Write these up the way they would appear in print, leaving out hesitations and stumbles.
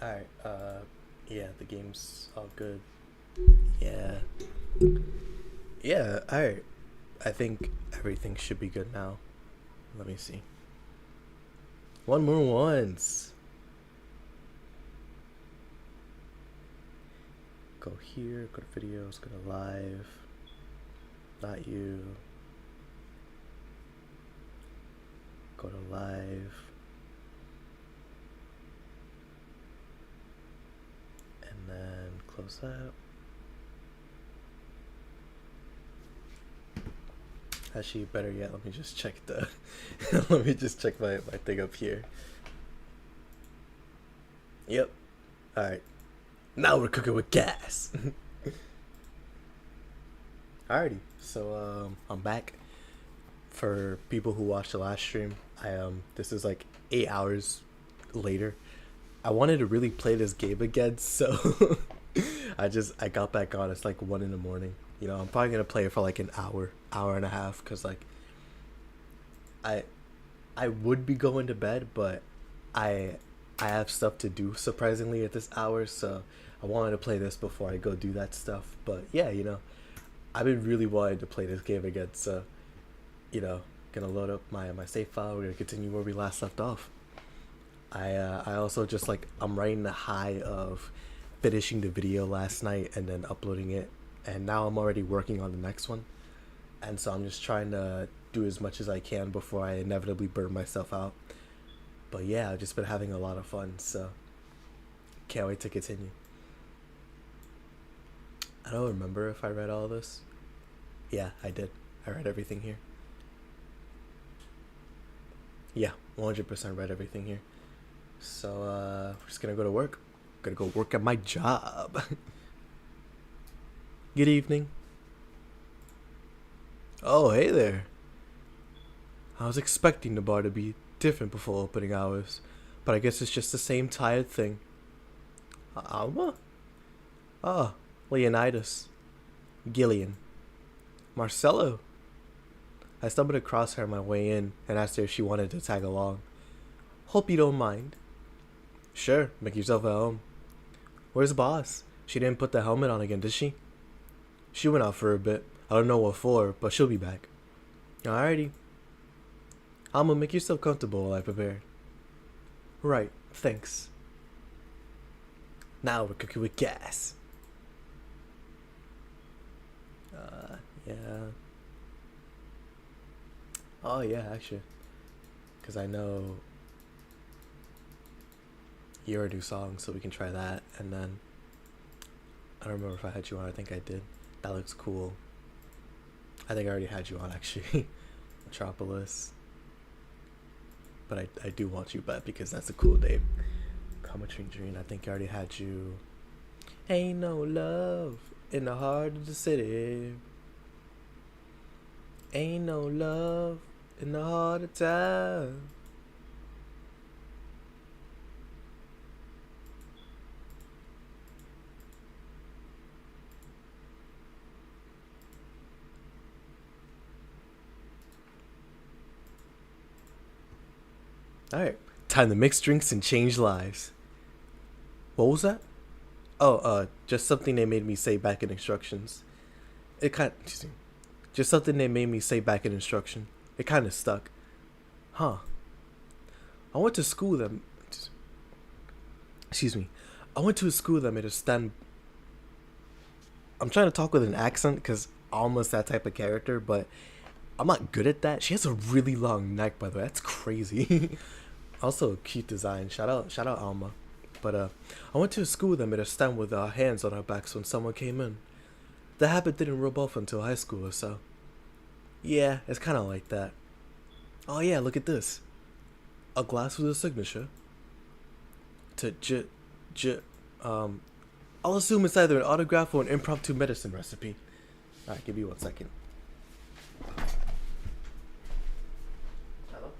Alright, yeah, the game's all good. Yeah. Yeah, alright. I think everything should be good now. Let me see. One more once. Go here, go to videos, go to live. Not you. Go to live. And then close that. Actually, better yet, let me just check the. Let me just check my thing up here. Yep. Alright. Now we're cooking with gas. Alrighty. So, I'm back. For people who watched the last stream, this is like 8 hours later. I wanted to really play this game again, so I got back on. It's like 1 in the morning. I'm probably gonna play it for like an hour and a half, cause like I I would be going to bed, but I I have stuff to do surprisingly at this hour, so I wanted to play this before I go do that stuff. But yeah, I've been really wanting to play this game again, so you know, gonna load up my save file. We're gonna continue where we last left off. I also just like I'm riding the high of finishing the video last night and then uploading it, and now I'm already working on the next one, and so I'm just trying to do as much as I can before I inevitably burn myself out. But yeah, I've just been having a lot of fun, so can't wait to continue. I don't remember if I read all this. Yeah, I did. I read everything here. Yeah, 100% read everything here. So we're just gonna go to work. Gonna go work at my job. Good evening. Oh, hey there. I was expecting the bar to be different before opening hours, but I guess it's just the same tired thing. Alma? Ah, Leonidas. Gillian. Marcello. I stumbled across her on my way in and asked her if she wanted to tag along. Hope you don't mind. Sure, make yourself at home. Where's the boss? She didn't put the helmet on again, did she? She went out for a bit. I don't know what for, but she'll be back. Alrighty. Alma, make yourself comfortable while I prepare. Right, thanks. Now we're cooking with gas. Yeah. Oh, yeah, actually. Because I know you're a new song, so we can try that. And then, I don't remember if I had you on. I think I did. That looks cool. I think I already had you on, actually. Metropolis. But I do want you back because that's a cool name. Cometry Dream, I think I already had you. Ain't no love in the heart of the city. Ain't no love in the heart of town. Alright, time to mix drinks and change lives. What was that? Oh, just something they made me say back in instructions. Excuse me. Just something they made me say back in instruction. It kind of stuck. Huh. I went to school that. Excuse me. I went to a school that made us stand. I'm trying to talk with an accent because Alma's that type of character, but I'm not good at that. She has a really long neck, by the way. That's crazy. Also, cute design. Shout out Alma. But I went to a school that made us stand with our hands on our backs when someone came in. The habit didn't rub off until high school or so. Yeah, it's kind of like that. Oh yeah, look at this. A glass with a signature. To I'll assume it's either an autograph or an impromptu medicine recipe. Alright, give me 1 second. Hello?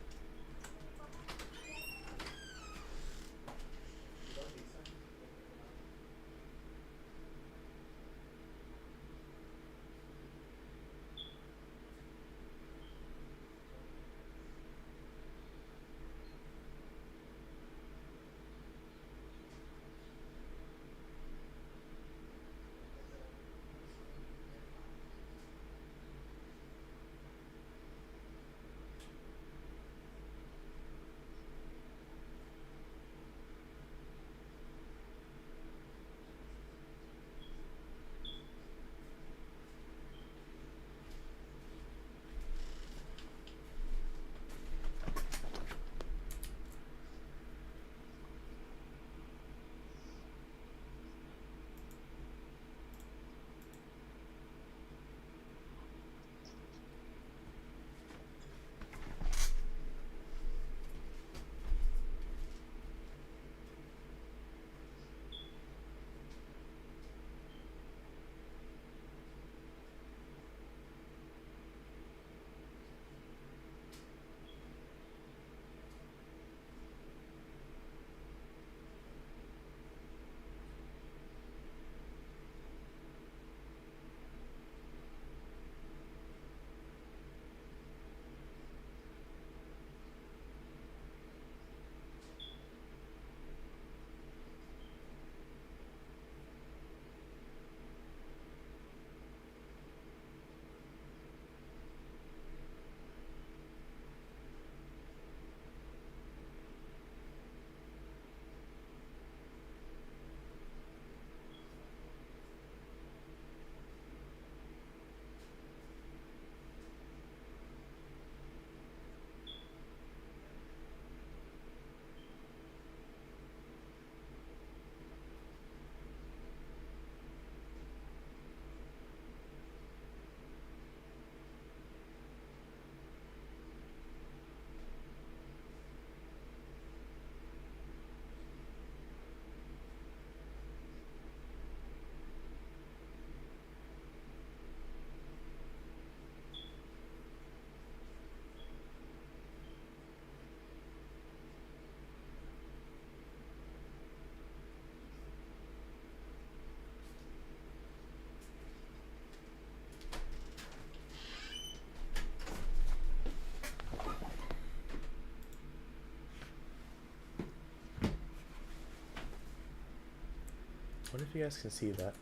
wonder if you guys can see that.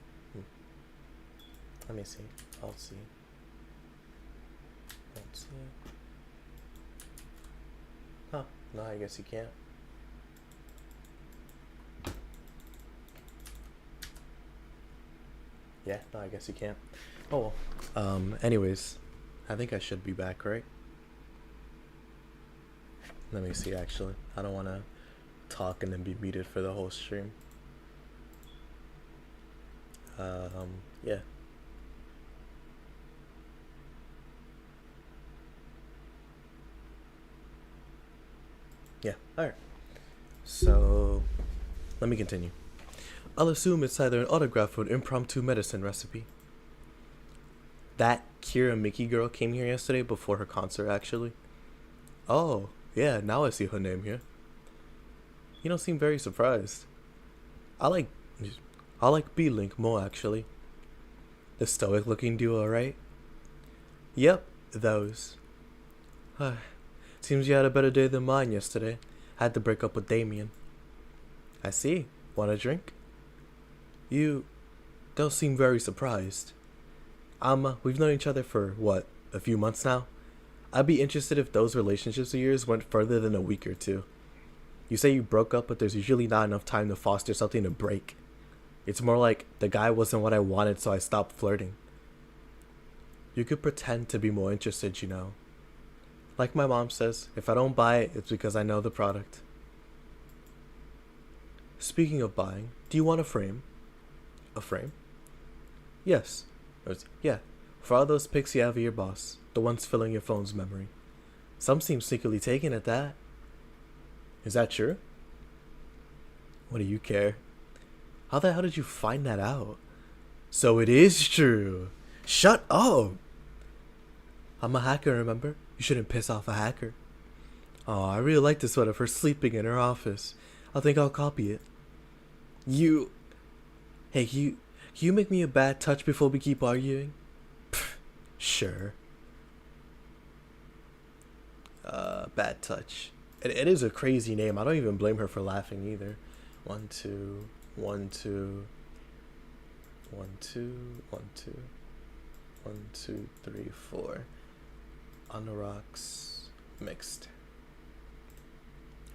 Let me see. I'll see. Let's see. Huh. No, I guess you can't. Yeah, no, I guess you can't. Oh well. Anyways, I think I should be back, right? Let me see, actually. I don't want to talk and then be muted for the whole stream. Yeah. Yeah, alright. So, let me continue. I'll assume it's either an autograph or an impromptu medicine recipe. That Kira Mickey girl came here yesterday before her concert, actually. Oh, yeah, now I see her name here. You don't seem very surprised. I like B-Link more, actually. The stoic-looking duo, right? Yep, those. Seems you had a better day than mine yesterday. Had to break up with Damien. I see. Want a drink? You don't seem very surprised. We've known each other for, what, a few months now? I'd be interested if those relationships of yours went further than a week or two. You say you broke up, but there's usually not enough time to foster something to break. It's more like the guy wasn't what I wanted, so I stopped flirting. You could pretend to be more interested, you know. Like my mom says, if I don't buy it, it's because I know the product. Speaking of buying, do you want a frame? A frame? Yes. Yeah. For all those pics you have of your boss, the ones filling your phone's memory. Some seem secretly taken at that. Is that true? What do you care? How the hell did you find that out? So it is true. Shut up. I'm a hacker, remember? You shouldn't piss off a hacker. Oh, I really like this one of her sleeping in her office. I think I'll copy it. Hey, can you make me a bad touch before we keep arguing? Pfft, sure. Bad touch. It is a crazy name. I don't even blame her for laughing either. 1 2 1 2 1 2 1 2 1 2 3 4. On the rocks, mixed.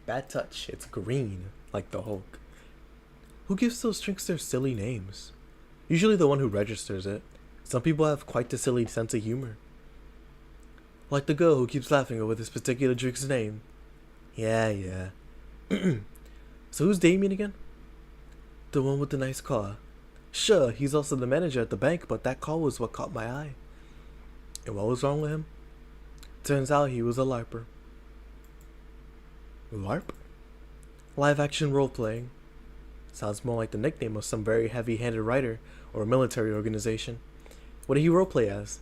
Bad touch. It's green, like the Hulk. Who gives those drinks their silly names? Usually the one who registers it. Some people have quite the silly sense of humor. Like the girl who keeps laughing over this particular drink's name. Yeah. So who's Damien again? The one with the nice car. Sure, he's also the manager at the bank, but that car was what caught my eye. And what was wrong with him? Turns out he was a LARPer. LARP? Live action role playing. Sounds more like the nickname of some very heavy-handed writer or a military organization. What did he roleplay as?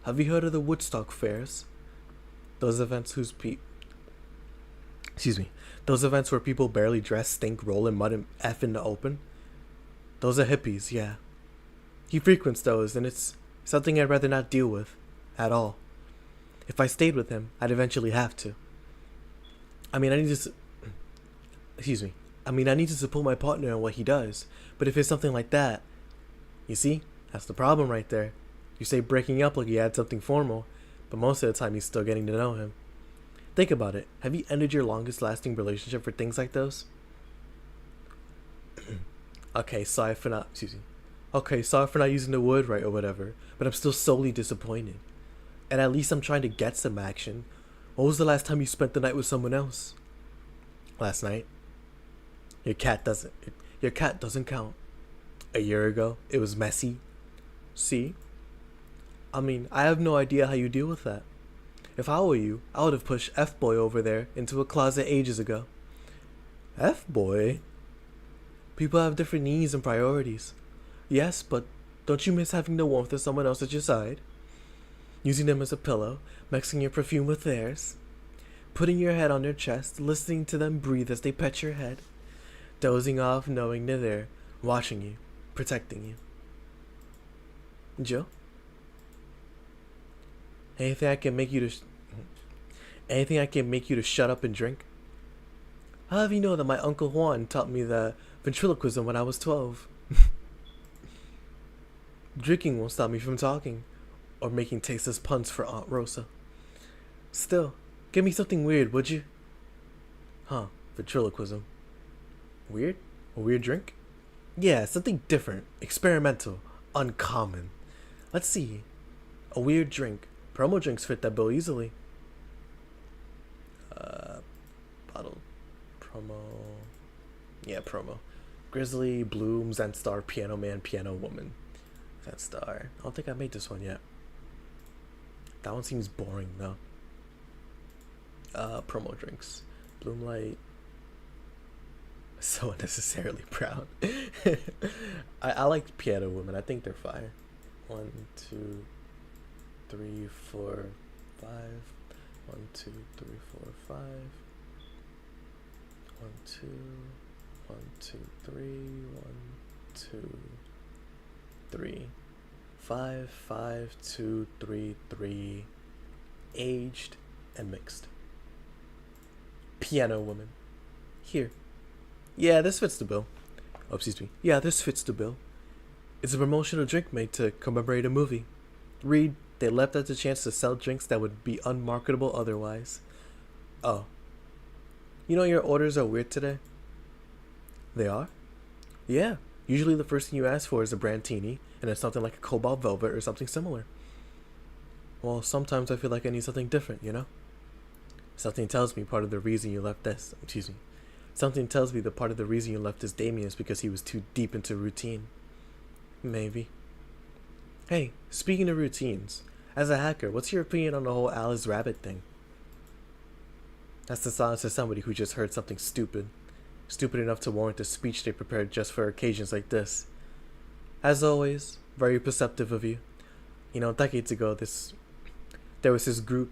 Have you heard of the Woodstock fairs? Those events Those events where people barely dress, stink, roll in mud, and F in the open? Those are hippies, yeah. He frequents those, and it's something I'd rather not deal with. At all. If I stayed with him, I'd eventually have to. I need to support my partner in what he does. But if it's something like that, you see, that's the problem right there. You say breaking up like you had something formal, but most of the time you're still getting to know him. Think about it. Have you ended your longest lasting relationship for things like those? Okay, sorry for not using the word right or whatever, but I'm still solely disappointed. And at least I'm trying to get some action. When was the last time you spent the night with someone else? Last night. Your cat doesn't count. A year ago, it was messy. See? I have no idea how you deal with that. If I were you, I would have pushed F-boy over there into a closet ages ago. F-boy? People have different needs and priorities. Yes, but don't you miss having the warmth of someone else at your side? Using them as a pillow, mixing your perfume with theirs. Putting your head on their chest, listening to them breathe as they pet your head. Dozing off knowing they're there, watching you, protecting you. Joe? Anything I can make you to shut up and drink? How have you know that my Uncle Juan taught me the ventriloquism when I was 12? Drinking won't stop me from talking or making tasteless puns for Aunt Rosa. Still, give me something weird, would you? Huh, ventriloquism. Weird? A weird drink? Yeah, something different, experimental, uncommon. Let's see. A weird drink. Promo drinks fit that bill easily. Bottle. Promo. Yeah, promo. Grizzly, Bloom, Zen Star, Piano Man, Piano Woman. Zen Star. I don't think I made this one yet. That one seems boring though. Promo drinks. Bloom Light. So unnecessarily proud. I like Piano Women. I think they're fire. 1, 2, 3, 4, 5. 1, 2, 3, 4, 5. 1, 2. 1, 2, 3. 1, 2, 3. 5, 5, 2, 3, 3. Aged and mixed. Piano Woman. Here. Yeah, this fits the bill. Oh, excuse me. Yeah, this fits the bill. It's a promotional drink made to commemorate a movie. Read, they left out the chance to sell drinks that would be unmarketable otherwise. Oh. You know your orders are weird today? They are? Yeah. Usually the first thing you ask for is a Brandtini, and it's something like a Cobalt Velvet or something similar. Well, sometimes I feel like I need something different, you know? Something tells me part of the reason you left this, Something tells me the part of the reason you left this Damien is because he was too deep into routine. Maybe. Hey, speaking of routines, as a hacker, what's your opinion on the whole Alice Rabbit thing? That's the silence of somebody who just heard something stupid. Stupid enough to warrant a speech they prepared just for occasions like this. As always, very perceptive of you. You know, decades ago, there was this group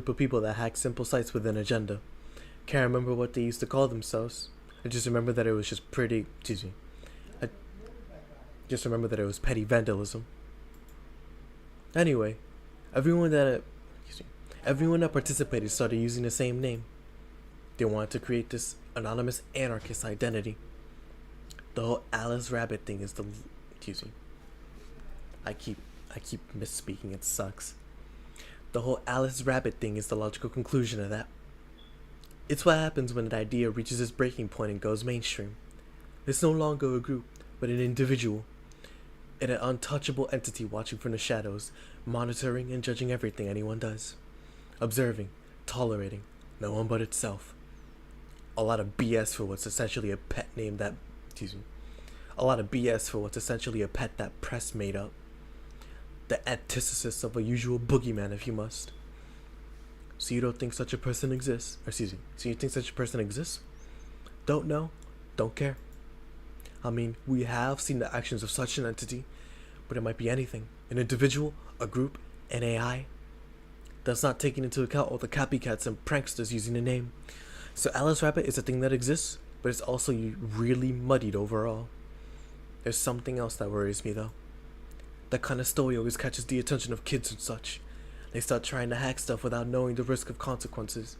of people that hacked simple sites with an agenda. Can't remember what they used to call themselves. I just remember that it was just I just remember that it was petty vandalism. Anyway, everyone that participated started using the same name. They wanted to create this anonymous anarchist identity. The whole Alice Rabbit thing is I keep misspeaking, it sucks. The whole Alice Rabbit thing is the logical conclusion of that. It's what happens when an idea reaches its breaking point and goes mainstream. It's no longer a group, but an individual. And an untouchable entity watching from the shadows, monitoring and judging everything anyone does. Observing, tolerating, no one but itself. A lot of BS for what's essentially a pet name that... A lot of BS for what's essentially a pet that press made up. The antithesis of a usual boogeyman, if you must. So you don't think such a person exists? So you think such a person exists? Don't know? Don't care. I mean, we have seen the actions of such an entity, but it might be anything. An individual, a group, an AI. That's not taking into account all the copycats and pranksters using the name. So Alice Rabbit is a thing that exists, but it's also really muddied overall. There's something else that worries me though. That kind of story always catches the attention of kids and such. They start trying to hack stuff without knowing the risk of consequences.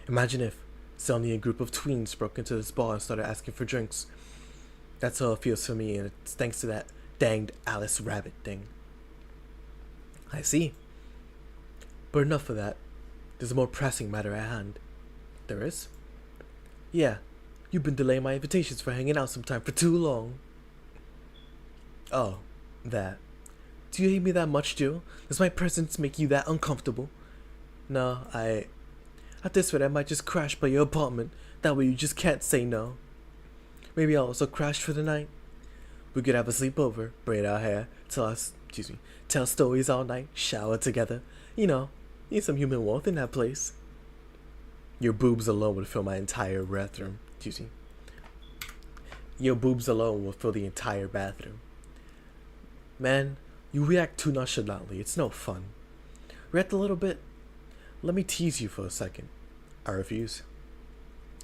Imagine if suddenly a group of tweens broke into this bar and started asking for drinks. That's how it feels for me, and it's thanks to that danged Alice Rabbit thing. I see. But enough of that. There's a more pressing matter at hand. There is? Yeah. You've been delaying my invitations for hanging out sometime for too long. Oh, that. Do you hate me that much, Jill? Does my presence make you that uncomfortable? No, at this rate, I might just crash by your apartment. That way you just can't say no. Maybe I'll also crash for the night. We could have a sleepover, braid our hair, tell stories all night, shower together. You know, need some human warmth in that place. Your boobs alone would fill my entire bathroom. Your boobs alone will fill the entire bathroom. Man, you react too nonchalantly. It's no fun. React a little bit. Let me tease you for a second. I refuse.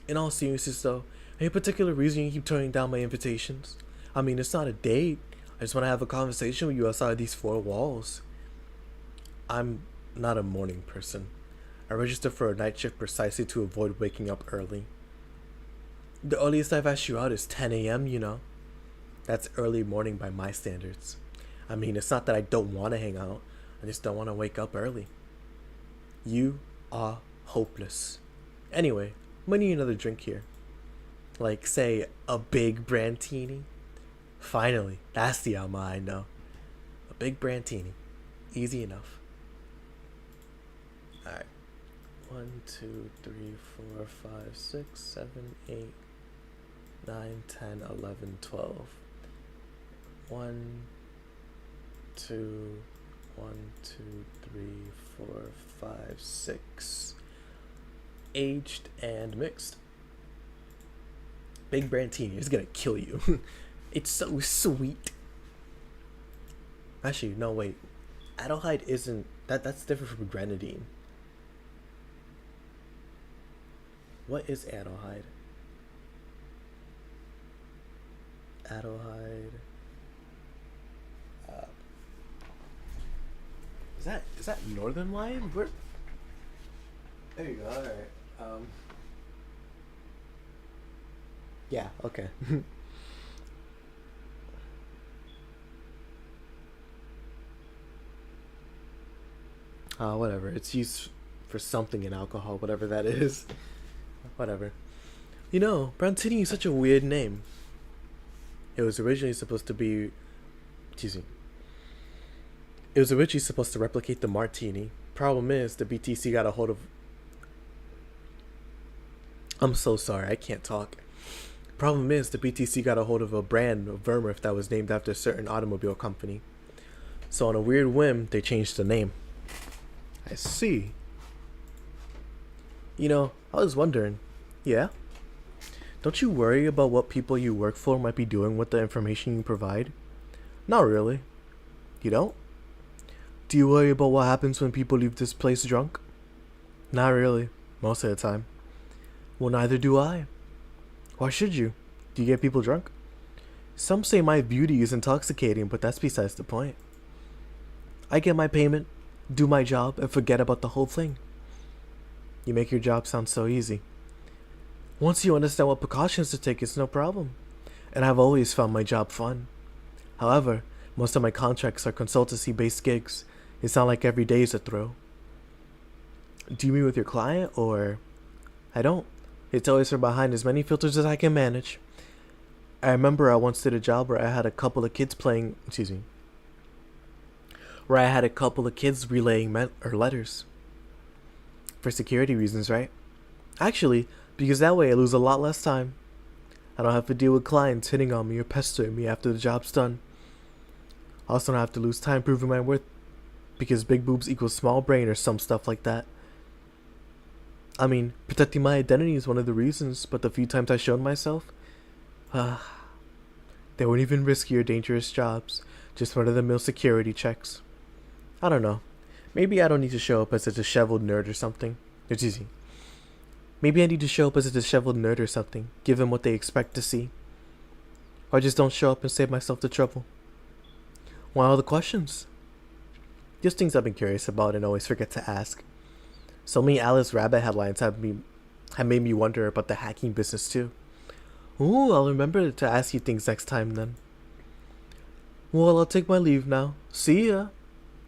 In all seriousness though, any particular reason you keep turning down my invitations? I mean, it's not a date. I just want to have a conversation with you outside these four walls. I'm not a morning person. I registered for a night shift precisely to avoid waking up early. The earliest I've asked you out is 10 a.m., you know. That's early morning by my standards. I mean, it's not that I don't want to hang out, I just don't want to wake up early. You are hopeless. Anyway, I'm gonna need another drink here. Like, say, a big brandtini. Finally, that's the Alma I know. A big brandtini. Easy enough. Alright. 1, 2, 3, 4, 5, 6, 7, 8, 9, 10, 11, 12. 1, 2, 1, 2, 3, 4, 5, 6. Aged and mixed. Big Brantini is gonna kill you. It's so sweet. Actually, no, wait. Adelhyde isn't that's different from grenadine. What is Adelhyde? Adelhyde. Uh, is that Northern Lion? Where? There you go. All right. Yeah. Okay. Whatever. It's used for something in alcohol, whatever that is. Whatever. You know, Brantini is such a weird name. It was originally supposed to be. Excuse me. It was originally supposed to replicate the martini. Problem is, the BTC got a hold of. I'm so sorry, I can't talk. Problem is, the BTC got a hold of a brand of vermouth that was named after a certain automobile company. So, on a weird whim, they changed the name. I see. You know, I was wondering. Yeah? Don't you worry about what people you work for might be doing with the information you provide? Not really. You don't? Do you worry about what happens when people leave this place drunk? Not really, most of the time. Well, neither do I. Why should you? Do you get people drunk? Some say my beauty is intoxicating, but that's besides the point. I get my payment, do my job, and forget about the whole thing. You make your job sound so easy. Once you understand what precautions to take, it's no problem. And I've always found my job fun. However, most of my contracts are consultancy-based gigs. It's not like every day is a thrill. Do you mean with your client, or... I don't. It's always from behind as many filters as I can manage. I remember I once did a job where I had a couple of kids playing... Where I had a couple of kids relaying letters. For security reasons, right? Actually, because that way I lose a lot less time. I don't have to deal with clients hitting on me or pestering me after the job's done. I also don't have to lose time proving my worth, because big boobs equals small brain or some stuff like that. I mean, protecting my identity is one of the reasons, but the few times I showed myself, they weren't even risky or dangerous jobs, just run-of-the-mill security checks. I don't know. Maybe I don't need to show up as a disheveled nerd or something. It's easy. Maybe I need to show up as a disheveled nerd or something, give them what they expect to see. Or I just don't show up and save myself the trouble. Why all the questions? Just things I've been curious about and always forget to ask. So many Alice Rabbit headlines have made me wonder about the hacking business too. Ooh, I'll remember to ask you things next time then. Well, I'll take my leave now. See ya.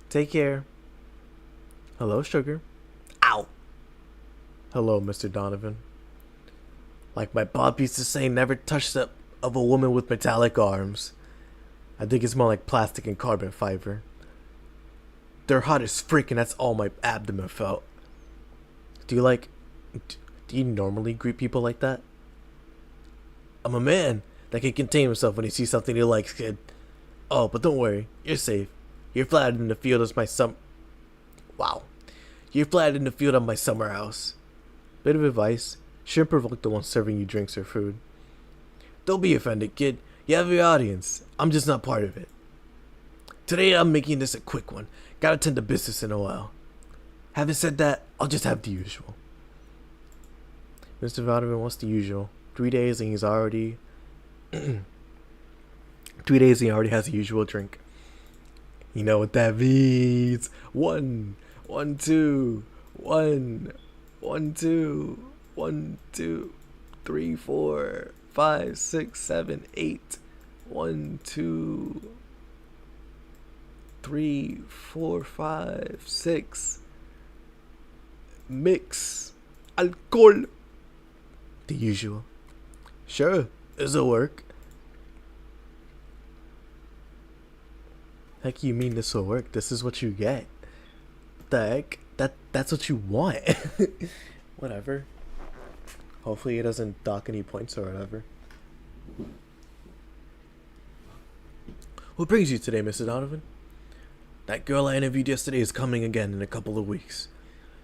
Take care. Hello, sugar. Ow. Hello, Mr. Donovan. Like my Bob used to say, never touch the of a woman with metallic arms. I think it's more like plastic and carbon fiber. They're hot as frick, and that's all my abdomen felt. Do you normally greet people like that? I'm a man that can contain himself when he sees something he likes, kid. Oh, but don't worry, you're safe. You're flattered in the field as my Wow. You're flattered in the field of my summer house. Bit of advice, shouldn't provoke the one serving you drinks or food. Don't be offended, kid. You have your audience. I'm just not part of it. Today I'm making this a quick one. Gotta tend to business in a while. Having said that, I'll just have the usual. Mr. Donovan wants the usual. 3 days and he's already... 3 days and he already has the usual drink. You know what that means. 1, 1, 2, 1, 1, 2, 1, 2. 3, 4, 5, 6, 7, 8. 1, 2, 3, 4, 5, 6. Mix. Alcohol. The usual. Sure, this'll work. Heck, you mean this will work? This is what you get. The heck? That's what you want. Whatever. Hopefully it doesn't dock any points or whatever. What brings you today, Mr. Donovan? That girl I interviewed yesterday is coming again in a couple of weeks.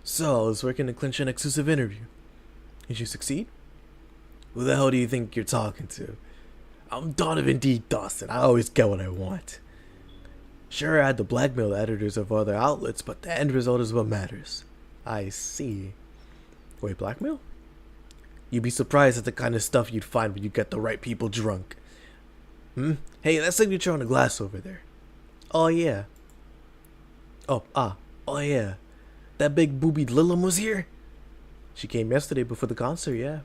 So I was working to clinch an exclusive interview. Did you succeed? Who the hell do you think you're talking to? I'm Donovan D. Dawson. I always get what I want. Sure, I had to blackmail the editors of other outlets, but the end result is what matters. I see. Wait, blackmail? You'd be surprised at the kind of stuff you'd find when you get the right people drunk. Hey, that signature on the glass over there. Oh, yeah. Oh yeah. That big boobied Lilum was here? She came yesterday before the concert, yeah.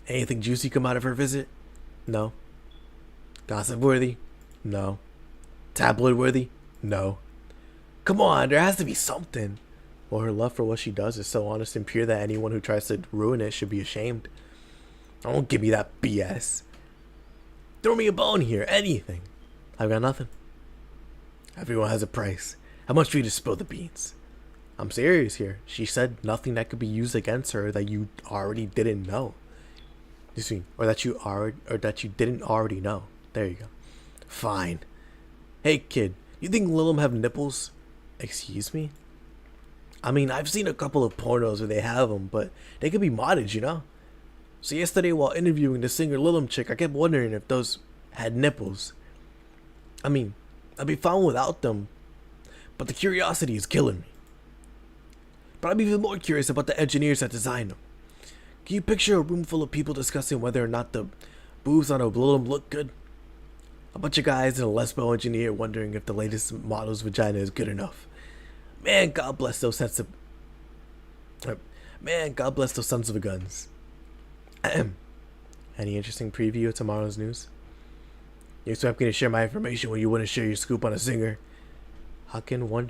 Anything juicy come out of her visit? No. Gossip worthy? No. Tabloid worthy? No. Come on, there has to be something. Well, her love for what she does is so honest and pure that anyone who tries to ruin it should be ashamed. Don't give me that BS. Throw me a bone here, anything. I've got nothing. Everyone has a price. How much for you to spill the beans? I'm serious here. She said nothing that could be used against her that you already didn't know. Or that you didn't already know. There you go. Fine. Hey kid, you think Lilum have nipples? Excuse me? I mean, I've seen a couple of pornos where they have them, but they could be modded, you know? So yesterday while interviewing the singer Lilum chick, I kept wondering if those had nipples. I mean, I'd be fine without them, but the curiosity is killing me. But I'm even more curious about the engineers that designed them. Can you picture a room full of people discussing whether or not the boobs on a Lilum look good? A bunch of guys and a lesbo engineer wondering if the latest model's vagina is good enough. Man, God bless those sons of guns. Any interesting preview of tomorrow's news? You expect me to share my information when you wouldn't share your scoop on a singer? How can one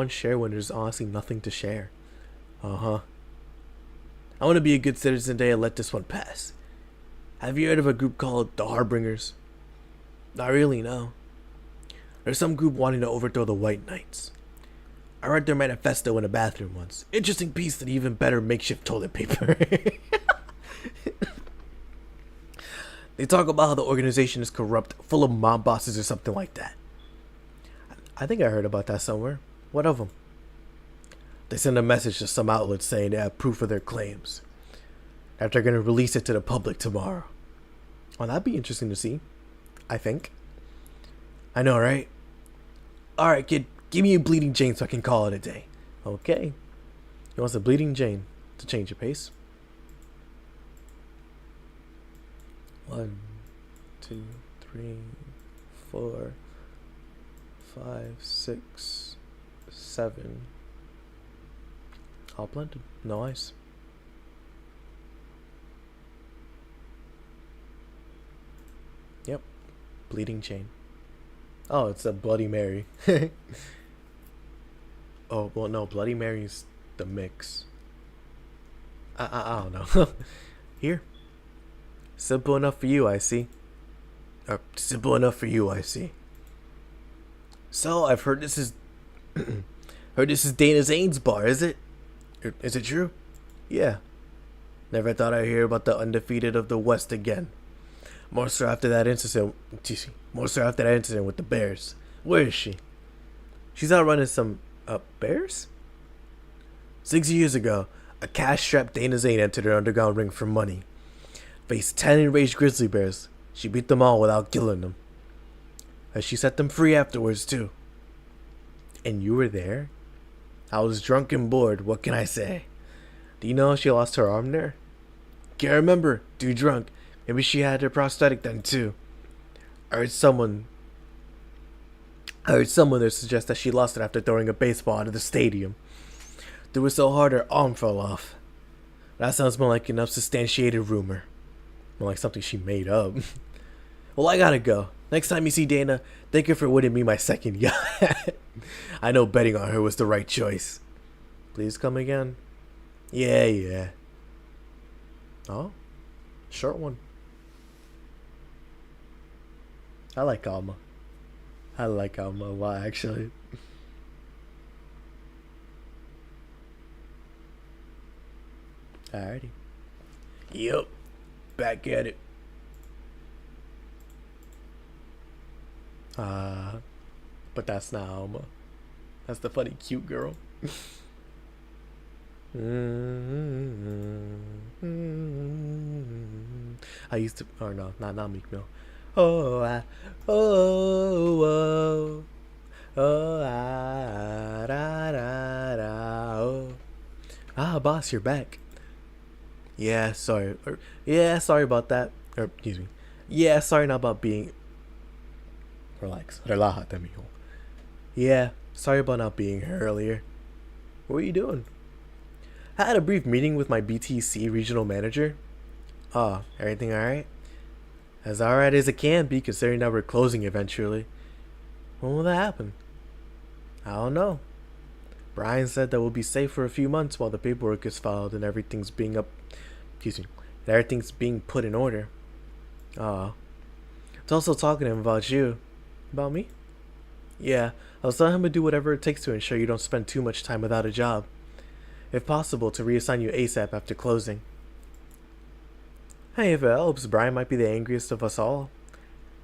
share when there's honestly nothing to share? I want to be a good citizen today and let this one pass. Have you heard of a group called the Harbingers? Not really, no. There's some group wanting to overthrow the White Knights. I read their manifesto in a bathroom once. Interesting piece and even better makeshift toilet paper. They talk about how the organization is corrupt, full of mob bosses or something like that. I think I heard about that somewhere. What of them? They send a message to some outlets saying they have proof of their claims. That they're going to release it to the public tomorrow. Well, that'd be interesting to see. I think. I know, right? Alright, kid. Give me a Bleeding Jane so I can call it a day. Okay. He wants a Bleeding Jane to change your pace. 1, 2, 3, 4, 5, 6, 7. All blended. No ice. Yep. Bleeding Jane. Oh, it's a Bloody Mary. Oh, well, no. Bloody Mary's the mix. I don't know. Here. Simple enough for you, I see. Simple enough for you, I see. So, I've heard this is... heard this is Dana Zane's bar, is it? Is it true? Yeah. Never thought I'd hear about the undefeated of the West again. More so after that incident with the Bears. Where is she? She's out running some Bears? 6 years ago, a cash-strapped Dana Zane entered her underground ring for money. Faced 10 enraged grizzly bears. She beat them all without killing them. And she set them free afterwards too. And you were there? I was drunk and bored, what can I say? Do you know she lost her arm there? Can't remember, too drunk. Maybe she had her prosthetic then too. I heard someone there suggest that she lost it after throwing a baseball out of the stadium. Threw it so hard her arm fell off. That sounds more like an unsubstantiated rumor. More like something she made up. Well, I gotta go. Next time you see Dana, thank her for winning me my second yacht. I know betting on her was the right choice. Please come again. Yeah. Oh, short one. I like Alma. I like Alma a lot, actually. Alrighty. Yep. Back at it. But that's not Alma. That's the funny, cute girl. I used to, or no, not Meek Mill. Oh, oh, da, da, da, oh. Ah, boss, you're back. Yeah, sorry. Yeah, sorry about that. Or, excuse me. Yeah, sorry not about being. Relax. Relájate, mijo. Yeah, sorry about not being here earlier. What were you doing? I had a brief meeting with my BTC regional manager. Oh, everything alright? As alright as it can be, considering that we're closing eventually. When will that happen? I don't know. Brian said that we'll be safe for a few months while the paperwork is filed and everything's being put in order. I was also talking to him about you. About me? Yeah, I was telling him to do whatever it takes to ensure you don't spend too much time without a job. If possible, to reassign you ASAP after closing. Hey, if it helps, Brian might be the angriest of us all.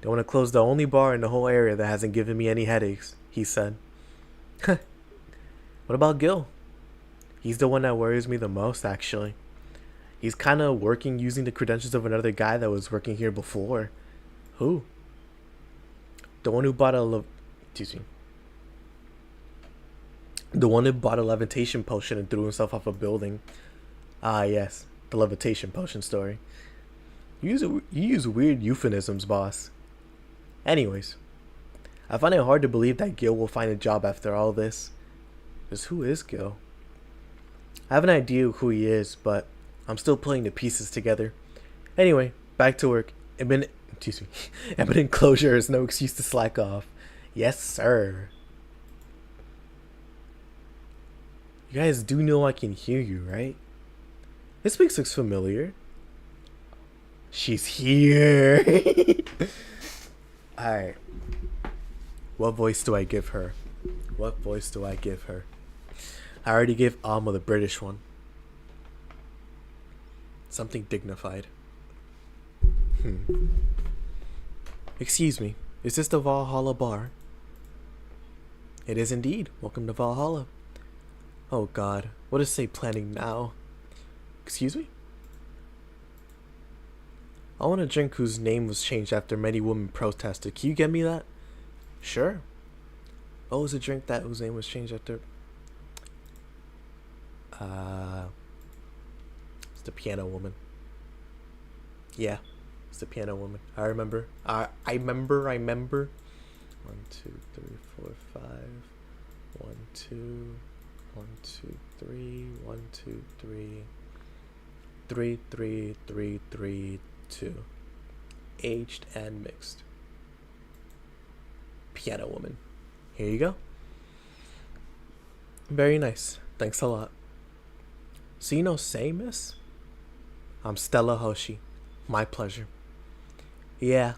They want to close the only bar in the whole area that hasn't given me any headaches, he said. What about Gil? He's the one that worries me the most, actually. He's kind of working using the credentials of another guy that was working here before. Who? The one who bought a levitation potion and threw himself off a building. Ah, yes, the levitation potion story. You use weird euphemisms, boss. Anyways, I find it hard to believe that Gil will find a job after all this. Because who is Gil? I have an idea who he is, but I'm still putting the pieces together. Anyway, back to work. Eminent closure is no excuse to slack off. Yes, sir. You guys do know I can hear you, right? This place looks familiar. She's here. Alright. What voice do I give her? I already gave Alma the British one. Something dignified. Excuse me, is this the Valhalla bar? It is indeed. Welcome to Valhalla. Oh god, what is Say planning now? Excuse me? I want a drink whose name was changed after many women protested. Can you get me that? Sure. What was a drink that whose name was changed after? It's the Piano Woman. Yeah, it's the Piano Woman. I remember. I remember. 1, 2, 3, 4, 5. 1, 2. 1, 2, 3. 1, 2, 3. 3, 3, 3, 3, 2. Aged and mixed. Piano Woman. Here you go. Very nice. Thanks a lot. So you know Say, miss? I'm Stella Hoshi. My pleasure. Yeah,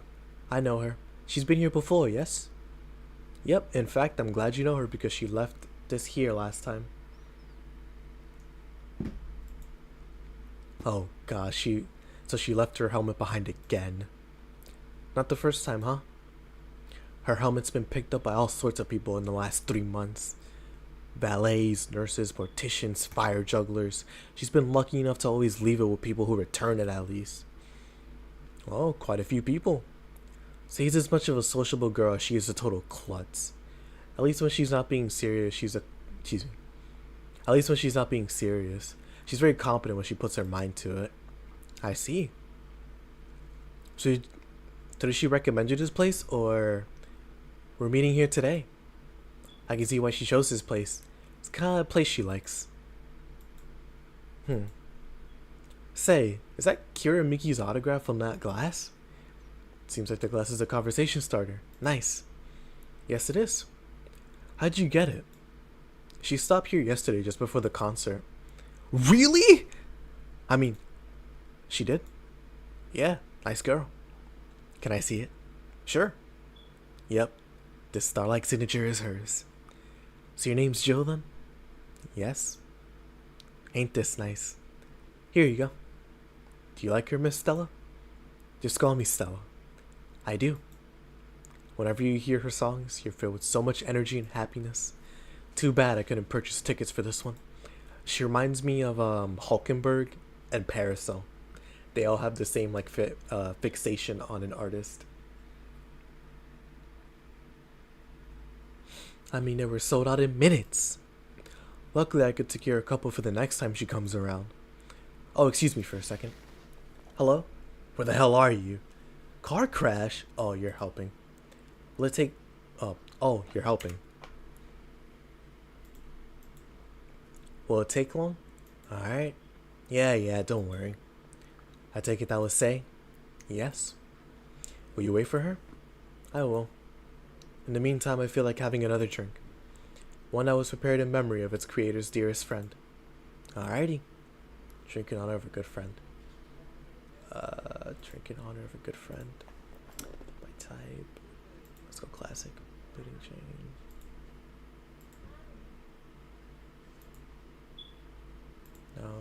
I know her. She's been here before, yes? Yep, in fact, I'm glad you know her because she left this here last time. Oh gosh, so she left her helmet behind again. Not the first time, huh? Her helmet's been picked up by all sorts of people in the last 3 months. Valets, nurses, morticians, fire jugglers. She's been lucky enough to always leave it with people who return it at least. Oh, quite a few people. Say's as much of a sociable girl as she is a total klutz. At least when she's not being serious, At least when she's not being serious. She's very competent when she puts her mind to it. I see. So did she recommend you this place, or we're meeting here today? I can see why she chose this place. It's kind of a place she likes. Say, is that Kira Miki's autograph on that glass? Seems like the glass is a conversation starter. Nice. Yes, it is. How'd you get it? She stopped here yesterday just before the concert. Really? I mean, she did? Yeah, nice girl. Can I see it? Sure. Yep, this star-like signature is hers. So your name's Jill then? Yes. Ain't this nice? Here you go. Do you like her, Miss Stella? Just call me Stella. I do. Whenever you hear her songs, you're filled with so much energy and happiness. Too bad I couldn't purchase tickets for this one. She reminds me of Hulkenberg and Parasol. They all have the same like fixation on an artist. I mean, they were sold out in minutes. Luckily, I could secure a couple for the next time she comes around. Oh, excuse me for a second. Hello? Where the hell are you? Car crash? Oh, you're helping. Let's take... Oh, you're helping. Will it take long? Alright. Yeah, don't worry. I take it that was Say? Yes. Will you wait for her? I will. In the meantime, I feel like having another drink. One that was prepared in memory of its creator's dearest friend. Alrighty. Drink in honor of a good friend. Drink in honor of a good friend. My type. Let's go classic. Pudding chain. No.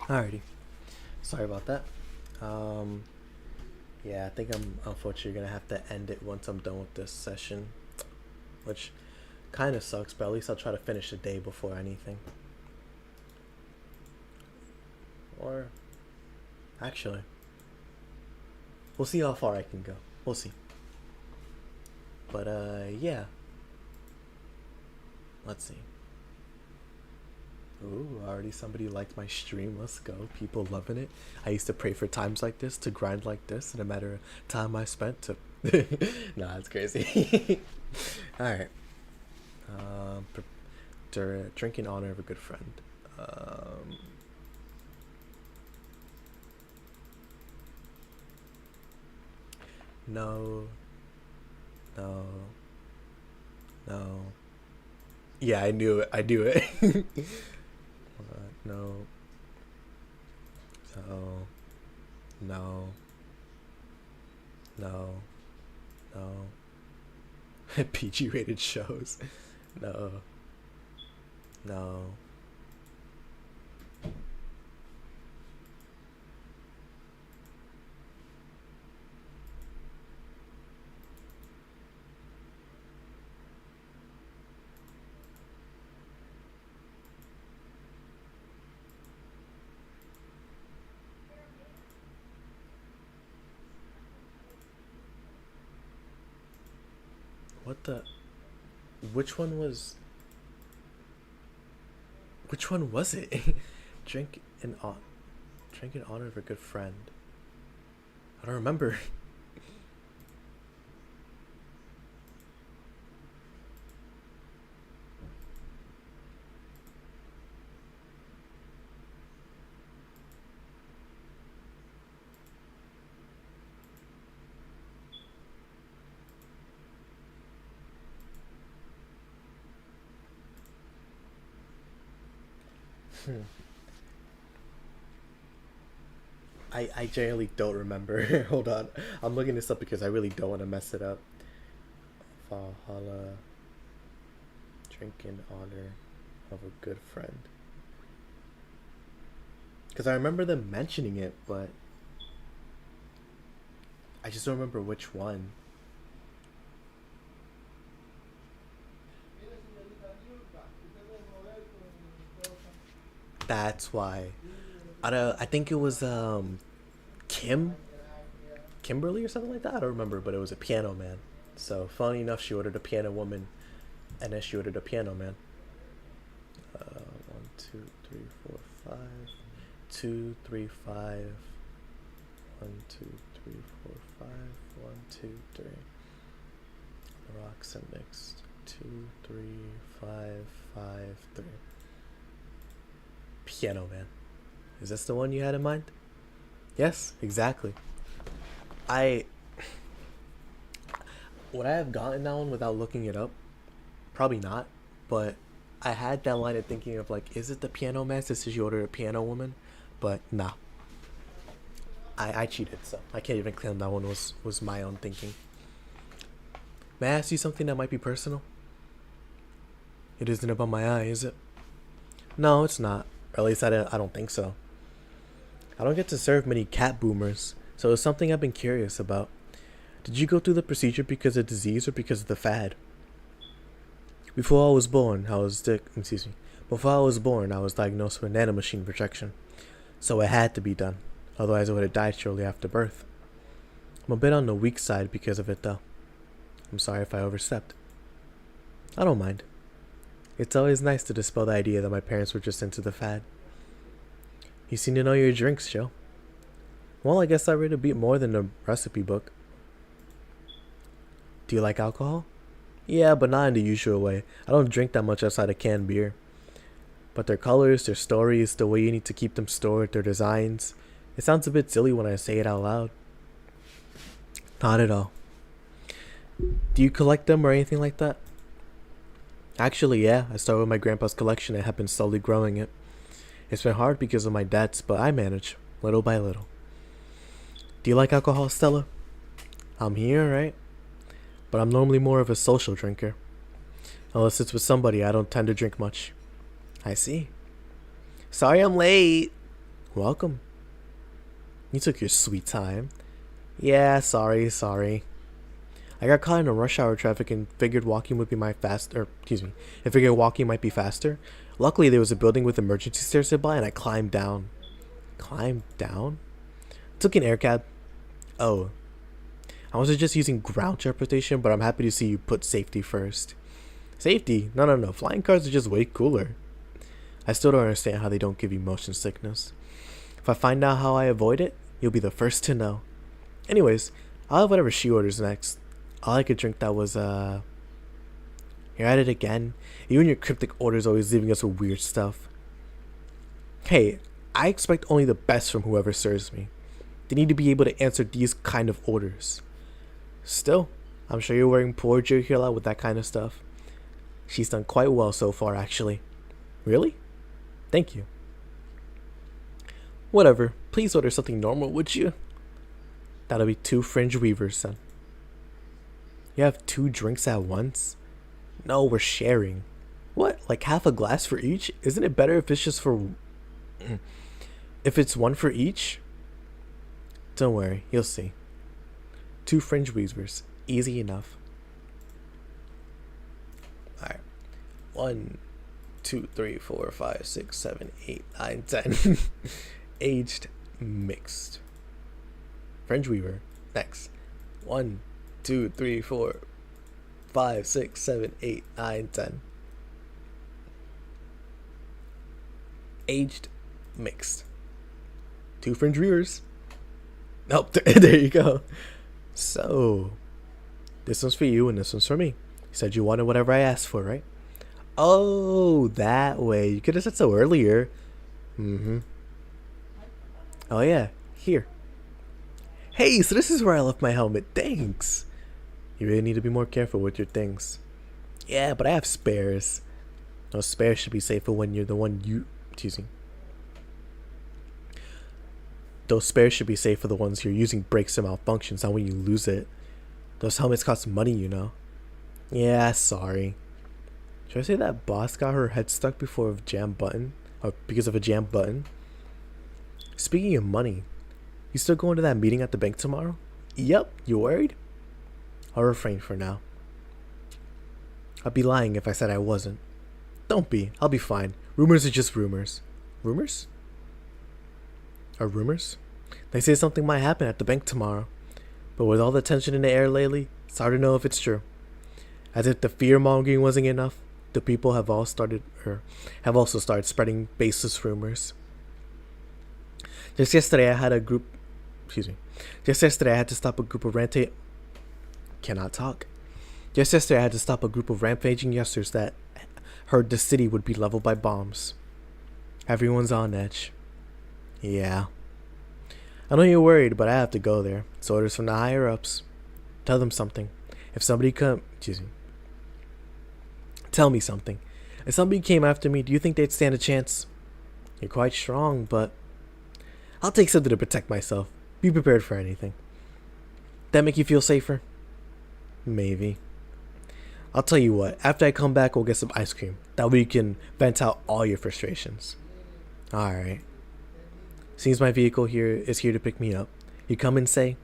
Alrighty. Sorry about that. Yeah, I think I'm unfortunately gonna have to end it once I'm done with this session, which kind of sucks, but at least I'll try to finish the day before anything. Or, actually, we'll see how far I can go. We'll see. But, yeah. Let's see. Ooh, already somebody liked my stream. Let's go. People loving it. I used to pray for times like this, to grind like this, and a matter of time I spent to... Nah, it's crazy. Alright. Drink in honor of a good friend. No. Yeah, I knew it. I knew it. No. No. PG rated shows. No. What the? Which one was? Which one was it? drink in on, drink in honor of a good friend. I don't remember. Hmm. I genuinely don't remember. Hold on. I'm looking this up because I really don't want to mess it up. Valhalla. Drink in honor of a good friend. Because I remember them mentioning it, but I just don't remember which one. That's why. I think it was Kim, Kimberly or something like that. I don't remember, but it was a piano man. So funny enough, she ordered a piano woman, and then she ordered a piano man. 1, 2, 3, 4, 5. 2, 3, 5. 1, 2, 3, 4, 5. 1, 2, 3. The rocks are mixed. 2, 3, 5, 5, 3. Piano man. Is this the one you had in mind? Yes, exactly. I Would I have gotten that one without looking it up? Probably not. But I had that line of thinking of like, is it the piano man that says you ordered a piano woman? But nah. I cheated, so I can't even claim that one was my own thinking. May I ask you something that might be personal? It isn't about my eye, is it? No, it's not. Or at least I don't think so. I don't get to serve many cat boomers, so it's something I've been curious about. Did you go through the procedure because of disease or because of the fad? Before I was born, Before I was born, I was diagnosed with nanomachine projection, so it had to be done. Otherwise, I would have died shortly after birth. I'm a bit on the weak side because of it, though. I'm sorry if I overstepped. I don't mind. It's always nice to dispel the idea that my parents were just into the fad. You seem to know your drinks, Joe. Well, I guess I read a bit more than a recipe book. Do you like alcohol? Yeah, but not in the usual way. I don't drink that much outside of canned beer. But their colors, their stories, the way you need to keep them stored, their designs. It sounds a bit silly when I say it out loud. Not at all. Do you collect them or anything like that? Actually, yeah. I started with my grandpa's collection and have been slowly growing it. It's been hard because of my debts, but I manage, little by little. Do you like alcohol, Stella? I'm here, right? But I'm normally more of a social drinker. Unless it's with somebody, I don't tend to drink much. I see. Sorry I'm late. Welcome. You took your sweet time. Yeah, sorry. I got caught in a rush hour traffic and figured walking would be I figured walking might be faster. Luckily, there was a building with emergency stairs nearby, and I climbed down. Climbed down? Took an air cab. Oh. I was just using ground transportation, but I'm happy to see you put safety first. Safety? No. Flying cars are just way cooler. I still don't understand how they don't give you motion sickness. If I find out how I avoid it, you'll be the first to know. Anyways, I'll have whatever she orders next. I like a drink that was, You're at it again. You and your cryptic orders always leaving us with weird stuff. Hey, I expect only the best from whoever serves me. They need to be able to answer these kind of orders. Still, I'm sure you're wearing poor Joe here a lot with that kind of stuff. She's done quite well so far, actually. Really? Thank you. Whatever. Please order something normal, would you? That'll be 2 fringe weavers, then. You have 2 drinks at once? No, we're sharing. What? Like half a glass for each? Isn't it better if it's just for... if it's 1 for each? Don't worry, you'll see. 2 fringe weavers. Easy enough. Alright. 1, 2, 3, 4, 5, 6, 7, 8, 9, 10. Aged mixed. Fringe weaver. Next. 1, 2, 3, 4. 5, 6, 7, 8, 9, 10. Aged, mixed. 2 French viewers. Oh, there you go. So, this one's for you and this one's for me. You said you wanted whatever I asked for, right? Oh, that way. You could have said so earlier. Mm-hmm. Oh, yeah. Here. Hey, so this is where I left my helmet. Thanks. You really need to be more careful with your things. Yeah, but I have spares. Those spares should be safer when you're the one using. Those spares should be safe for the ones you're using breaks or malfunctions, not when you lose it. Those helmets cost money, you know. Yeah, sorry. Should I say that boss got her head stuck before a jam button? Or because of a jam button? Speaking of money, you still going to that meeting at the bank tomorrow? Yep, you worried? I'll refrain for now. I'd be lying if I said I wasn't. Don't be, I'll be fine. Rumors are just rumors. Rumors? Are rumors? They say something might happen at the bank tomorrow. But with all the tension in the air lately, it's hard to know if it's true. As if the fear-mongering wasn't enough, the people have also started spreading baseless rumors. Just yesterday I had to stop a group of rampaging youngsters that heard the city would be leveled by bombs. Everyone's on edge. Yeah. I know you're worried, but I have to go there. It's orders from the higher ups. Tell them something. Tell me something. If somebody came after me, do you think they'd stand a chance? You're quite strong, but I'll take something to protect myself. Be prepared for anything. That make you feel safer? Maybe. I'll tell you what, after I come back, we'll get some ice cream. That way you can vent out all your frustrations. Alright. Seems my vehicle is here to pick me up. You come and say,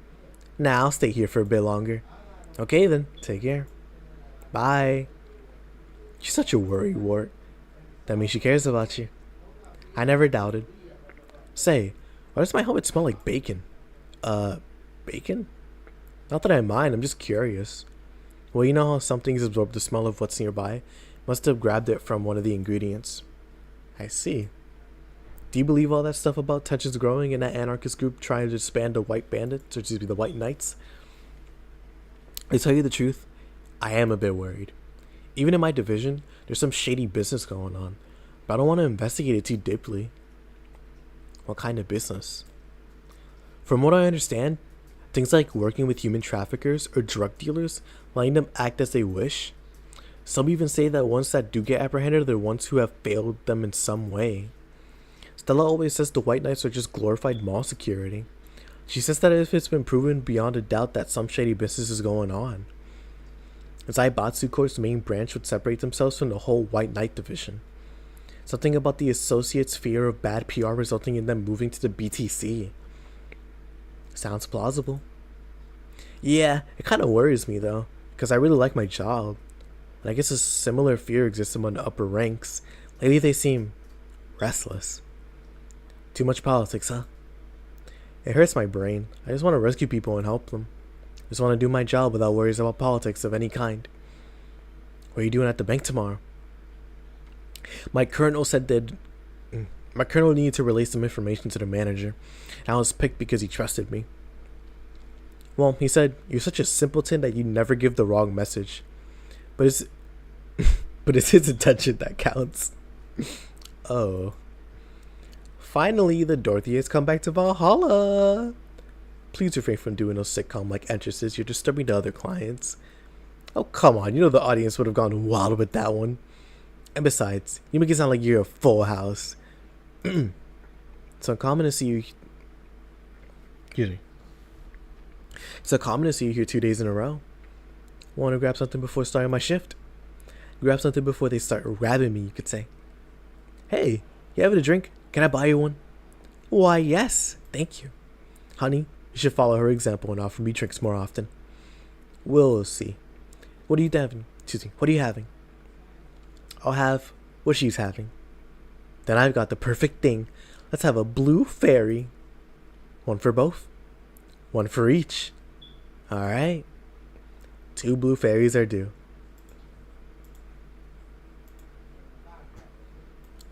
nah, I'll stay here for a bit longer. Okay then, take care. Bye. You're such a worrywart. That means she cares about you. I never doubted. Say, why does my helmet smell like bacon? Bacon? Not that I mind, I'm just curious. Well, you know how some things absorb the smell of what's nearby? Must have grabbed it from one of the ingredients. I see. Do you believe all that stuff about tensions growing in that anarchist group trying to disband the White Bandits, or excuse me, the White Knights? To tell you the truth, I am a bit worried. Even in my division, there's some shady business going on, but I don't want to investigate it too deeply. What kind of business? From what I understand, things like working with human traffickers or drug dealers, letting them act as they wish. Some even say that ones that do get apprehended are the ones who have failed them in some way. Stella always says the White Knights are just glorified mall security. She says that if it's been proven beyond a doubt that some shady business is going on. Zaibatsu Corp's main branch would separate themselves from the whole White Knight division. Something about the associates' fear of bad PR resulting in them moving to the BTC. Sounds plausible. Yeah, it kind of worries me though, because I really like my job. And I guess a similar fear exists among the upper ranks. Lately they seem restless. Too much politics, huh? It hurts my brain. I just want to rescue people and help them. I just want to do my job without worries about politics of any kind. What are you doing at the bank tomorrow? My colonel needed to relay some information to the manager, and I was picked because he trusted me. Well, he said, you're such a simpleton that you never give the wrong message. But it's his intention that counts. Oh. Finally, the Dorothy has come back to Valhalla. Please refrain from doing those sitcom-like entrances. You're disturbing the other clients. Oh, come on. You know the audience would have gone wild with that one. And besides, you make it sound like you're a full house. It's uncommon to see you... Excuse me. It's uncommon to see you here 2 days in a row. Want to grab something before starting my shift? Grab something before they start grabbing me, you could say. Hey, you having a drink? Can I buy you one? Why, yes. Thank you. Honey, you should follow her example and offer me drinks more often. We'll see. What are you having? Excuse me. What are you having? I'll have what she's having. Then I've got the perfect thing. Let's have a blue fairy. One for both. One for each. Alright. 2 blue fairies are due.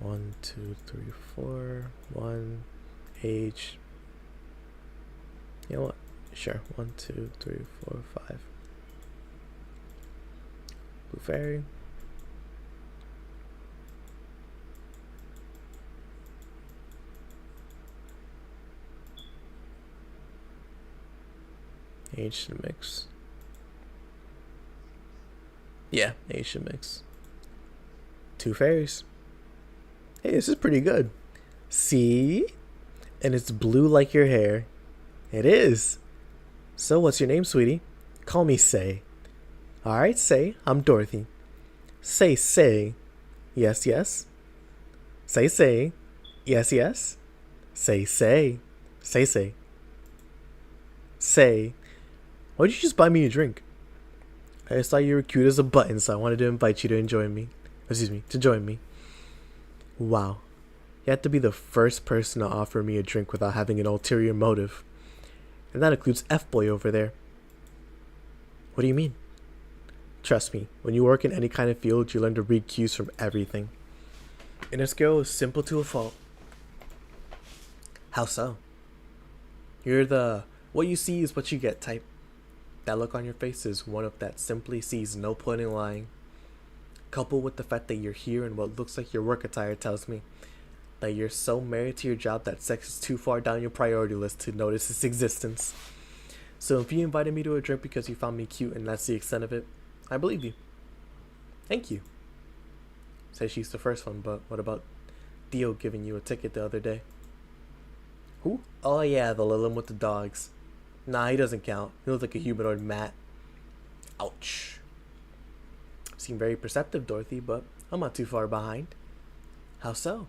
1, 2, 3, 4. 1 age. You know what? Sure. 1, 2, 3, 4, 5. Blue fairy. Age should mix. Yeah, age should mix. 2 fairies. Hey, this is pretty good. See? And it's blue like your hair. It is. So, what's your name, sweetie? Call me Say. Alright, Say. I'm Dorothy. Say, Say. Yes, yes. Say, Say. Yes, yes. Say, Say. Say, Say. Say. Why'd you just buy me a drink? I just thought you were cute as a button, so I wanted to invite you to join me. To join me. Wow. You have to be the first person to offer me a drink without having an ulterior motive. And that includes F-Boy over there. What do you mean? Trust me, when you work in any kind of field, you learn to read cues from everything. And this girl is simple to a fault. How so? You're the what you see is what you get type. That look on your face is one of that simply sees no point in lying. Coupled with the fact that you're here in what looks like your work attire tells me that you're so married to your job that sex is too far down your priority list to notice its existence. So if you invited me to a drink because you found me cute and that's the extent of it, I believe you. Thank you. Say she's the first one, but what about Theo giving you a ticket the other day? Who? Oh yeah, the little one with the dogs. Nah, he doesn't count. He looks like a humanoid mat. Ouch. Seem very perceptive, Dorothy, but I'm not too far behind. How so?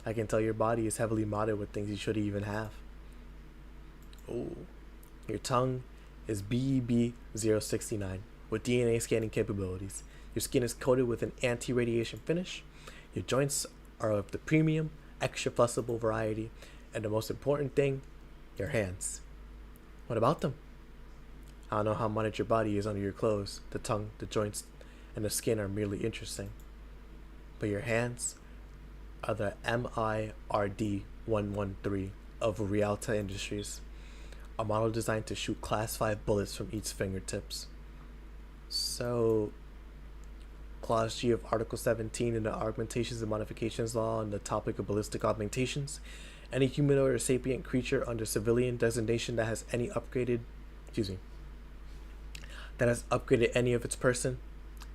I can tell your body is heavily modded with things you shouldn't even have. Oh. Your tongue is BEB069 with DNA scanning capabilities. Your skin is coated with an anti-radiation finish. Your joints are of the premium, extra flexible variety. And the most important thing, your hands. What about them? I don't know how modded your body is under your clothes. The tongue, the joints, and the skin are merely interesting. But your hands are the MIRD113 of Rialta Industries, a model designed to shoot Class 5 bullets from each fingertips. So, Clause G of Article 17 in the Augmentations and Modifications Law on the topic of ballistic augmentations. Any humanoid or sapient creature under civilian designation that has upgraded any of its person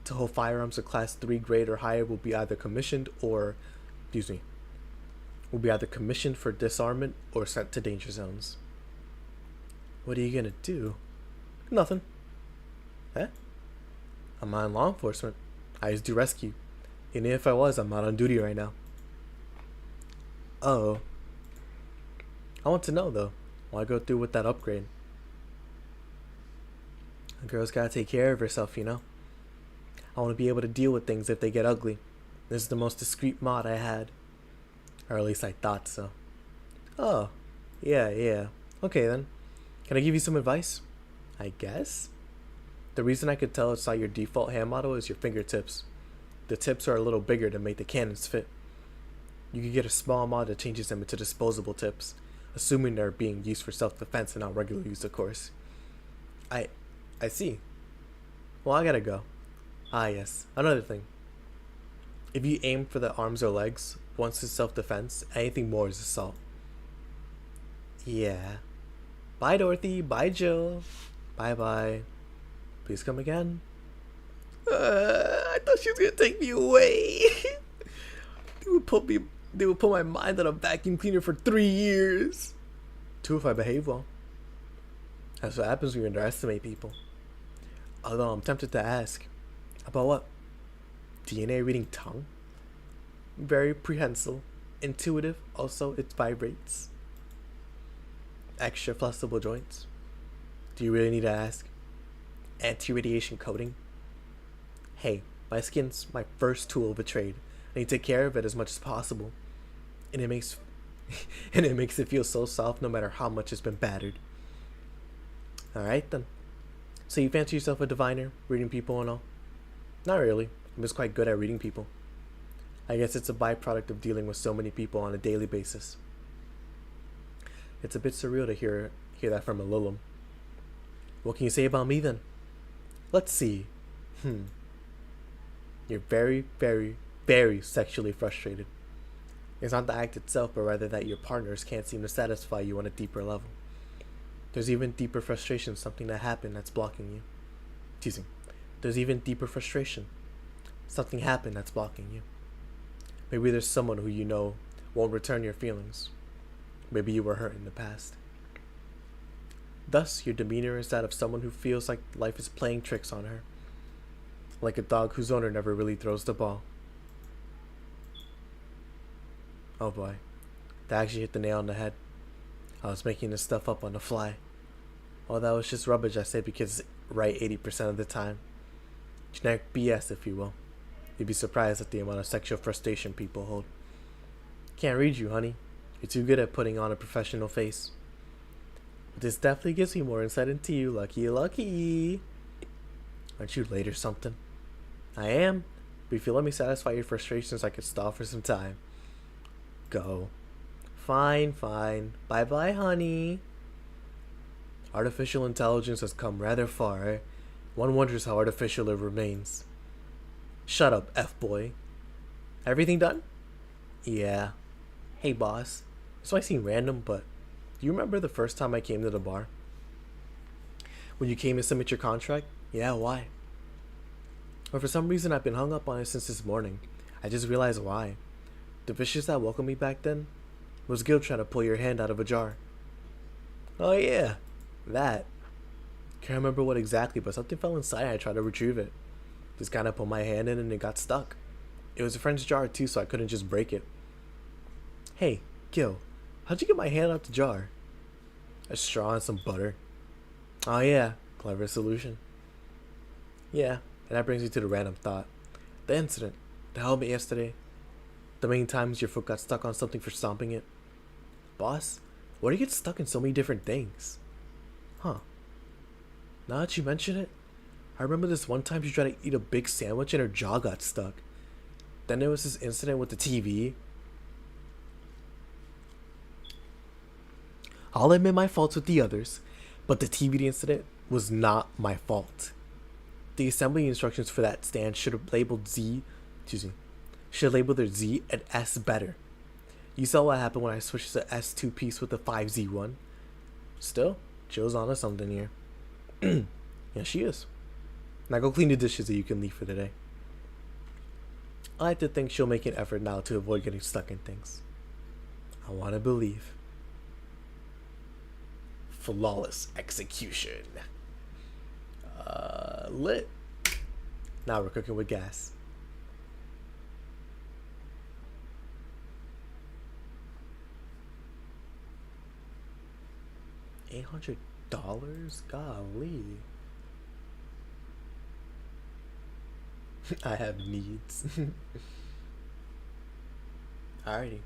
to hold firearms of class 3 grade or higher will be either commissioned for disarmament or sent to danger zones. What are you gonna do? Nothing. Huh? I'm not in law enforcement. I just do rescue. And if I was, I'm not on duty right now. Oh. I want to know though, why go through with that upgrade? A girl's gotta take care of herself, you know? I want to be able to deal with things if they get ugly. This is the most discreet mod I had. Or at least I thought so. Oh, yeah. Okay then. Can I give you some advice? I guess? The reason I could tell it's not your default hand model is your fingertips. The tips are a little bigger to make the cannons fit. You could get a small mod that changes them into disposable tips, assuming they're being used for self-defense and not regular use, of course. I see. Well, I gotta go. Ah, yes. Another thing. If you aim for the arms or legs, once it's self-defense, anything more is assault. Yeah. Bye, Dorothy. Bye, Jill. Bye-bye. Please come again. I thought she was gonna take me away. They would put my mind on a vacuum cleaner for 3 years. 2 if I behave well. That's what happens when you underestimate people. Although I'm tempted to ask. About what? DNA reading tongue? Very prehensile. Intuitive. Also, it vibrates. Extra flexible joints. Do you really need to ask? Anti-radiation coating? Hey, my skin's my first tool of a trade. I need to take care of it as much as possible. And it makes it feel so soft no matter how much it's been battered. Alright then. So you fancy yourself a diviner, reading people and all? Not really. I'm just quite good at reading people. I guess it's a byproduct of dealing with so many people on a daily basis. It's a bit surreal to hear that from a Lilum. What can you say about me then? Let's see. Hmm. You're very, very, very sexually frustrated. It's not the act itself, but rather that your partners can't seem to satisfy you on a deeper level. There's even deeper frustration, something that happened that's blocking you. Teasing. There's even deeper frustration. Something happened that's blocking you. Maybe there's someone who you know won't return your feelings. Maybe you were hurt in the past. Thus, your demeanor is that of someone who feels like life is playing tricks on her. Like a dog whose owner never really throws the ball. Oh boy. That actually hit the nail on the head. I was making this stuff up on the fly. Oh, that was just rubbish, I say, because it's right 80% of the time. Generic BS, if you will. You'd be surprised at the amount of sexual frustration people hold. Can't read you, honey. You're too good at putting on a professional face. But this definitely gives me more insight into you, lucky lucky. Aren't you late or something? I am. But if you let me satisfy your frustrations, I could stall for some time. Go. Fine, fine. Bye-bye, honey. Artificial intelligence has come rather far. One wonders how artificial it remains. Shut up, F-boy. Everything done? Yeah. Hey, boss. This might seem random, but do you remember the first time I came to the bar? When you came to submit your contract? Yeah, why? But for some reason, I've been hung up on it since this morning. I just realized why. The vicious that welcomed me back then was guilt trying to pull your hand out of a jar. Oh yeah, that. Can't remember what exactly, but something fell inside and I tried to retrieve it. Just kind of put my hand in and it got stuck. It was a French jar too, so I couldn't just break it. Hey, Gil, how'd you get my hand out the jar? A straw and some butter. Oh yeah, clever solution. Yeah, and that brings me to the random thought. The incident, the helmet yesterday. The many times your foot got stuck on something for stomping it. Boss, why do you get stuck in so many different things? Huh. Now that you mention it, I remember this one time she tried to eat a big sandwich and her jaw got stuck. Then there was this incident with the TV. I'll admit my faults with the others, but the TV incident was not my fault. The assembly instructions for that stand should have labeled should have labeled their Z and S better. You saw what happened when I switched to the S2 piece with the 5Z one. Still, Jill's onto something here. Yeah, she is. Now go clean the dishes that you can leave for the day. I like to think she'll make an effort now to avoid getting stuck in things. I want to believe. Flawless execution. Lit. Now we're cooking with gas. $800? Golly. I have needs. Alrighty.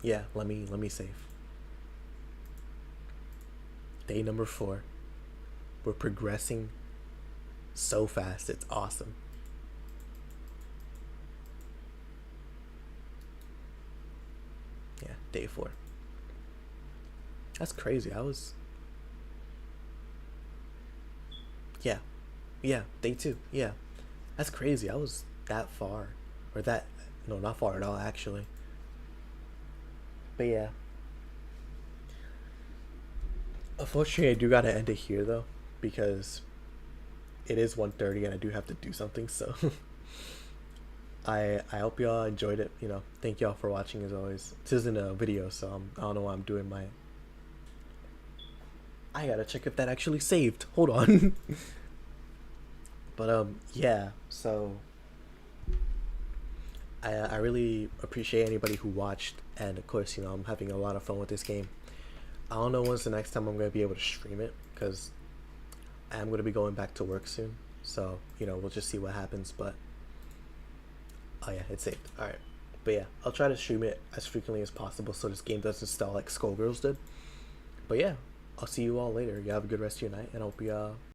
Yeah, let me save. Day number 4. We're progressing so fast, it's awesome. Yeah, day 4. That's crazy. Yeah, day 2. Yeah, that's crazy. I was that far, or that, no, not far at all, actually. But yeah, unfortunately, I do gotta end it here though, because it is 1:30 and I do have to do something. So I hope y'all enjoyed it. You know, thank y'all for watching as always. This isn't a video, so I don't know why I'm doing my. I gotta check if that actually saved. Hold on. But yeah. So I really appreciate anybody who watched, and of course, you know, I'm having a lot of fun with this game. I don't know when's the next time I'm gonna be able to stream it, because I am gonna be going back to work soon. So you know, we'll just see what happens. But oh yeah, it's saved. All right. But yeah, I'll try to stream it as frequently as possible so this game doesn't stall like Skullgirls did. But yeah, I'll see you all later. You have a good rest of your night, and I hope you